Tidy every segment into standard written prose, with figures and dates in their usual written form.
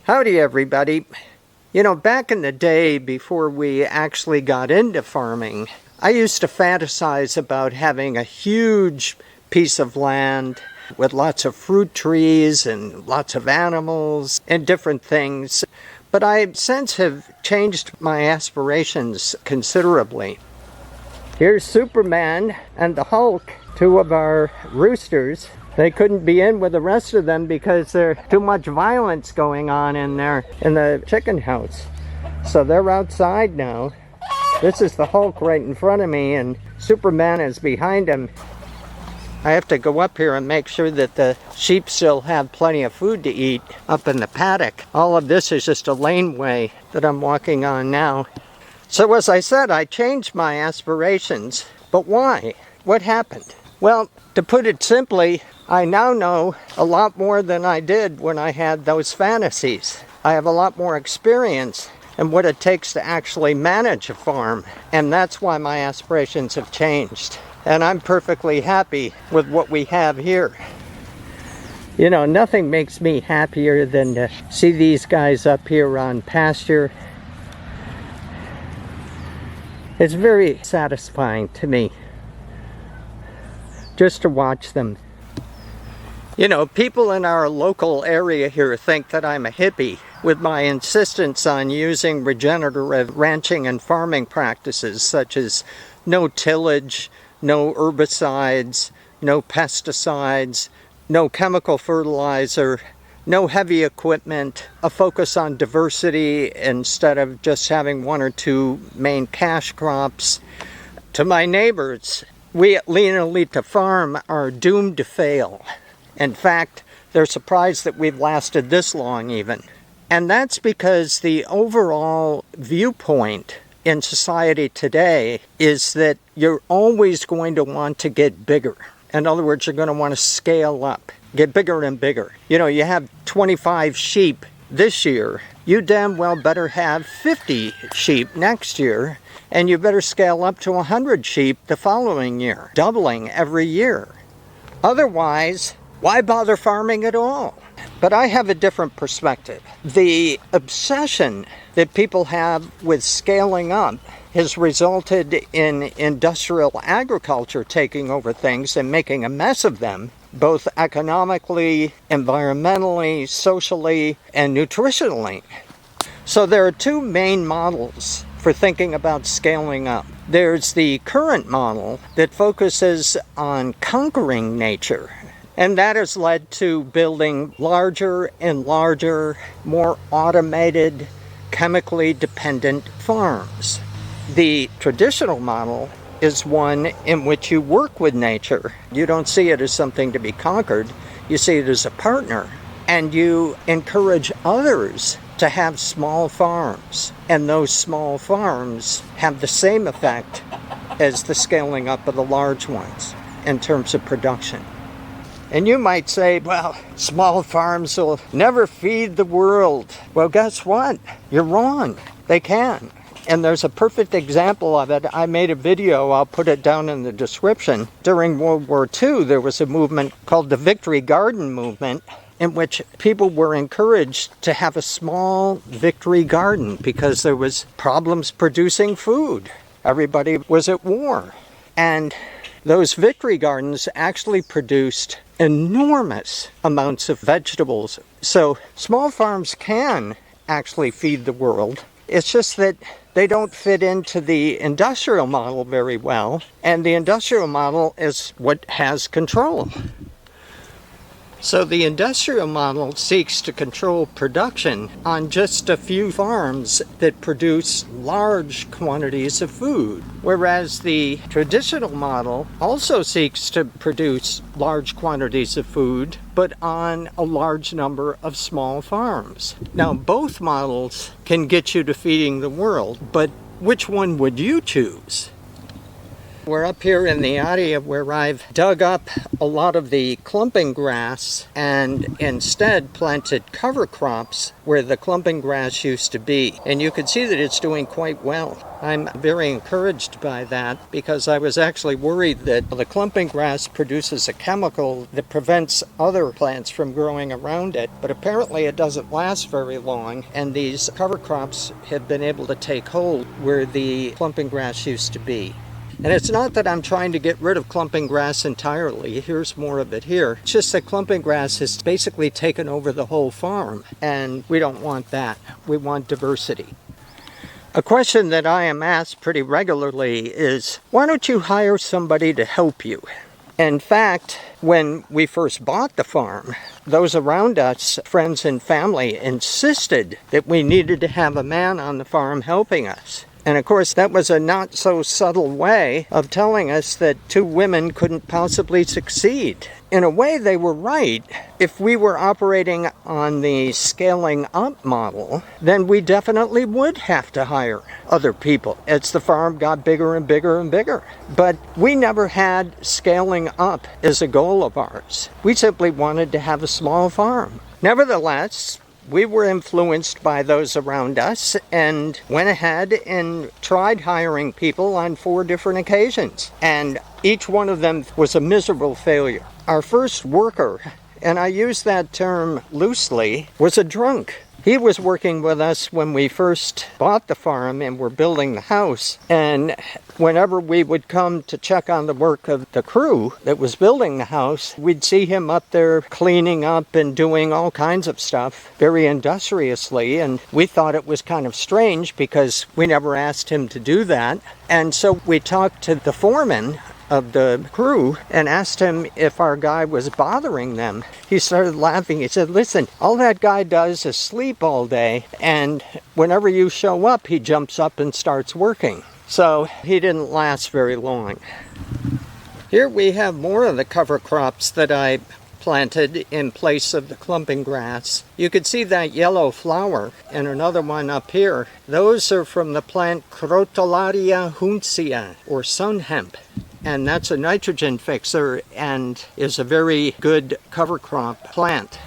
Howdy everybody. You know, back in the day before we actually got into farming, I used to fantasize about having a huge piece of land with lots of fruit trees and lots of animals and different things. But I since have changed my aspirations considerably. Here's Superman and the Hulk, two of our roosters. They couldn't be in with the rest of them because there's too much violence going on in there in the chicken house. So they're outside now. This is the Hulk right in front of me and Superman is behind him. I have to go up here and make sure that the sheep still have plenty of food to eat up in the paddock. All of this is just a laneway that I'm walking on now. So as I said, I changed my aspirations. But why? What happened? Well, to put it simply, I now know a lot more than I did when I had those fantasies. I have a lot more experience in what it takes to actually manage a farm, and that's why my aspirations have changed. And I'm perfectly happy with what we have here. You know, nothing makes me happier than to see these guys up here on pasture. It's very satisfying to me just to watch them. You know, people in our local area here think that I'm a hippie with my insistence on using regenerative ranching and farming practices such as no tillage, no herbicides, no pesticides, no chemical fertilizer, no heavy equipment, a focus on diversity instead of just having one or two main cash crops. To my neighbors, we at Lena Lita Farm are doomed to fail. In fact, they're surprised that we've lasted this long even. And that's because the overall viewpoint in society today is that you're always going to want to get bigger. In other words, you're going to want to scale up, get bigger and bigger. You know, you have 25 sheep this year. You damn well better have 50 sheep next year, and you better scale up to 100 sheep the following year, doubling every year. Otherwise, why bother farming at all? But I have a different perspective. The obsession that people have with scaling up has resulted in industrial agriculture taking over things and making a mess of them, both economically, environmentally, socially, and nutritionally. So there are two main models for thinking about scaling up. There's the current model that focuses on conquering nature. And that has led to building larger and larger, more automated, chemically dependent farms. The traditional model is one in which you work with nature. You don't see it as something to be conquered. You see it as a partner. And you encourage others to have small farms. And those small farms have the same effect as the scaling up of the large ones in terms of production. And you might say, well, small farms will never feed the world. Well, guess what? You're wrong. They can. And there's a perfect example of it. I made a video, I'll put it down in the description. During World War II, there was a movement called the Victory Garden movement, in which people were encouraged to have a small victory garden because there was problems producing food. Everybody was at war. And those victory gardens actually produced enormous amounts of vegetables. So small farms can actually feed the world. It's just that they don't fit into the industrial model very well. And the industrial model is what has control. So the industrial model seeks to control production on just a few farms that produce large quantities of food, whereas the traditional model also seeks to produce large quantities of food, but on a large number of small farms. Now, both models can get you to feeding the world, but which one would you choose? We're up here in the area where I've dug up a lot of the clumping grass and instead planted cover crops where the clumping grass used to be. And you can see that it's doing quite well. I'm very encouraged by that because I was actually worried that the clumping grass produces a chemical that prevents other plants from growing around it, but apparently it doesn't last very long, and these cover crops have been able to take hold where the clumping grass used to be. And it's not that I'm trying to get rid of clumping grass entirely. Here's more of it here. It's just that clumping grass has basically taken over the whole farm, and we don't want that. We want diversity. A question that I am asked pretty regularly is, why don't you hire somebody to help you? In fact, when we first bought the farm, those around us, friends and family, insisted that we needed to have a man on the farm helping us. And of course, that was a not so subtle way of telling us that two women couldn't possibly succeed. In a way, they were right. If we were operating on the scaling up model, then we definitely would have to hire other people as the farm got bigger and bigger and bigger. But we never had scaling up as a goal of ours. We simply wanted to have a small farm. Nevertheless, we were influenced by those around us and went ahead and tried hiring people on 4 different occasions. And each one of them was a miserable failure. Our first worker, and I use that term loosely, was a drunk. He was working with us when we first bought the farm and were building the house. And whenever we would come to check on the work of the crew that was building the house, we'd see him up there cleaning up and doing all kinds of stuff very industriously. And we thought it was kind of strange because we never asked him to do that. And so we talked to the foreman of the crew and asked him if our guy was bothering them. He started laughing. He said, listen, all that guy does is sleep all day, and whenever you show up, he jumps up and starts working. So he didn't last very long. Here we have more of the cover crops that I planted in place of the clumping grass. You could see that yellow flower and another one up here. Those are from the plant Crotalaria huncea, or sun hemp. And that's a nitrogen fixer and is a very good cover crop plant.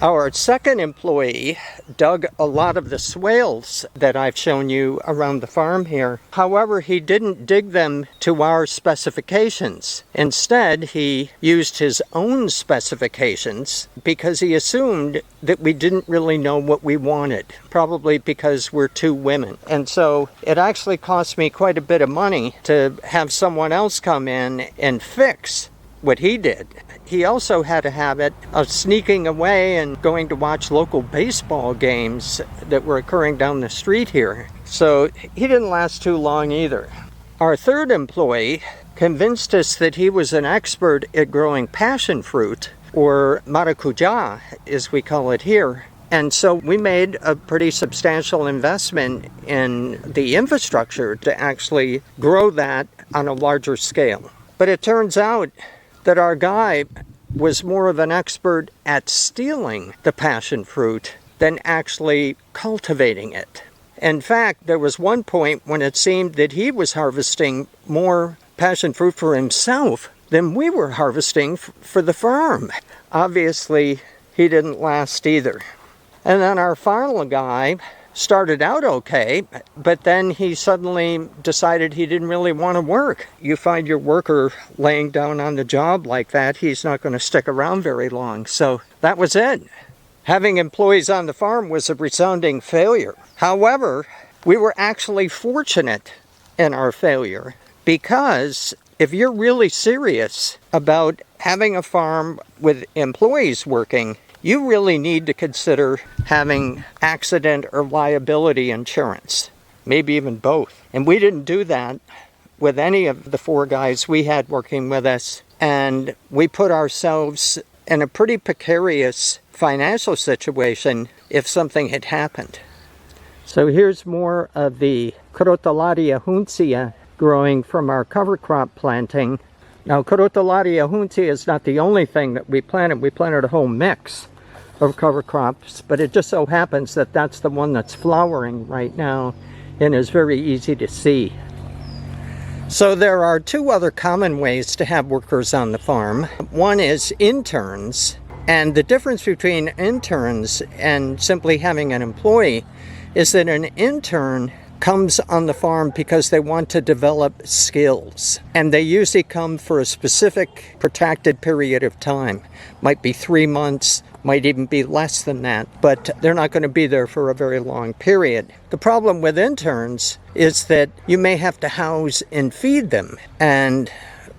Our second employee dug a lot of the swales that I've shown you around the farm here. However, he didn't dig them to our specifications. Instead, he used his own specifications because he assumed that we didn't really know what we wanted, probably because we're 2 women. And so it actually cost me quite a bit of money to have someone else come in and fix what he did. He also had a habit of sneaking away and going to watch local baseball games that were occurring down the street here. So he didn't last too long either. Our third employee convinced us that he was an expert at growing passion fruit, or maracuja as we call it here. And so we made a pretty substantial investment in the infrastructure to actually grow that on a larger scale. But it turns out that our guy was more of an expert at stealing the passion fruit than actually cultivating it. In fact, there was one point when it seemed that he was harvesting more passion fruit for himself than we were harvesting for the farm. Obviously, he didn't last either. And then our final guy started out okay, but then he suddenly decided he didn't really want to work. You find your worker laying down on the job like that, he's not going to stick around very long. So that was it. Having employees on the farm was a resounding failure. However, we were actually fortunate in our failure because if you're really serious about having a farm with employees working, you really need to consider having accident or liability insurance, maybe even both. And we didn't do that with any of the 4 guys we had working with us, and we put ourselves in a pretty precarious financial situation if something had happened. So here's more of the Crotalaria huncea growing from our cover crop planting. Now, Crotalaria huncea is not the only thing that we planted. We planted a whole mix of cover crops, but it just so happens that that's the one that's flowering right now and is very easy to see. So there are two other common ways to have workers on the farm. One is interns, and the difference between interns and simply having an employee is that an intern comes on the farm because they want to develop skills, and they usually come for a specific protracted period of time. Might be 3 months, might even be less than that, but they're not going to be there for a very long period. The problem with interns is that you may have to house and feed them, and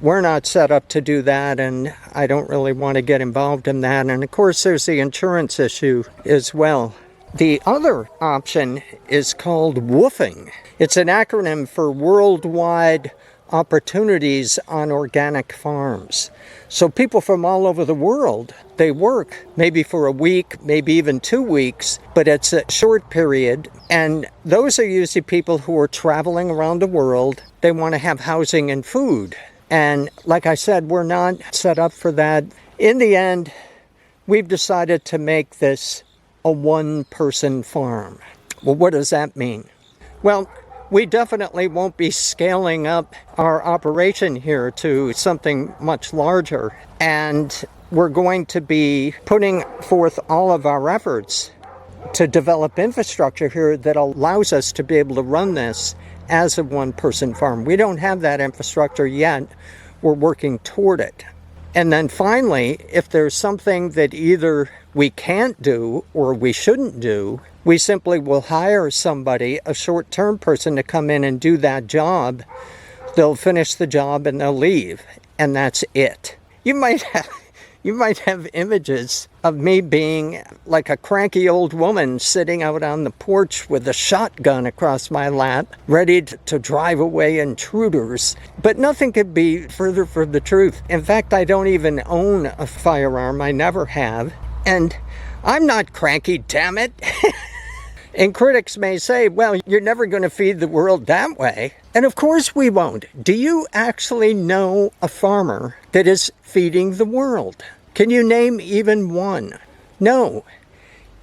we're not set up to do that, and I don't really want to get involved in that. And of course there's the insurance issue as well. The other option is called WOOFing. It's an acronym for Worldwide Opportunities on Organic Farms. So people from all over the world, they work maybe for a week, maybe even 2 weeks, but it's a short period. And those are usually people who are traveling around the world. They want to have housing and food. And like I said, we're not set up for that. In the end, we've decided to make this a one-person farm. Well, what does that mean? Well, we definitely won't be scaling up our operation here to something much larger, and we're going to be putting forth all of our efforts to develop infrastructure here that allows us to be able to run this as a one-person farm. We don't have that infrastructure yet. We're working toward it. And then finally, if there's something that either we can't do or we shouldn't do, we simply will hire somebody, a short-term person, to come in and do that job. They'll finish the job and they'll leave, and that's it. You might have images of me being like a cranky old woman sitting out on the porch with a shotgun across my lap, ready to drive away intruders. But nothing could be further from the truth. In fact, I don't even own a firearm. I never have. And I'm not cranky, damn it. And critics may say, well, you're never going to feed the world that way. And of course we won't. Do you actually know a farmer that is feeding the world? Can you name even one? No.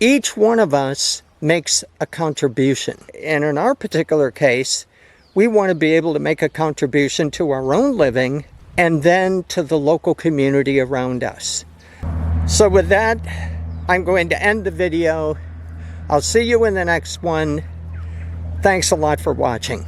Each one of us makes a contribution. And in our particular case, we want to be able to make a contribution to our own living and then to the local community around us. So with that, I'm going to end the video. I'll see you in the next one. Thanks a lot for watching.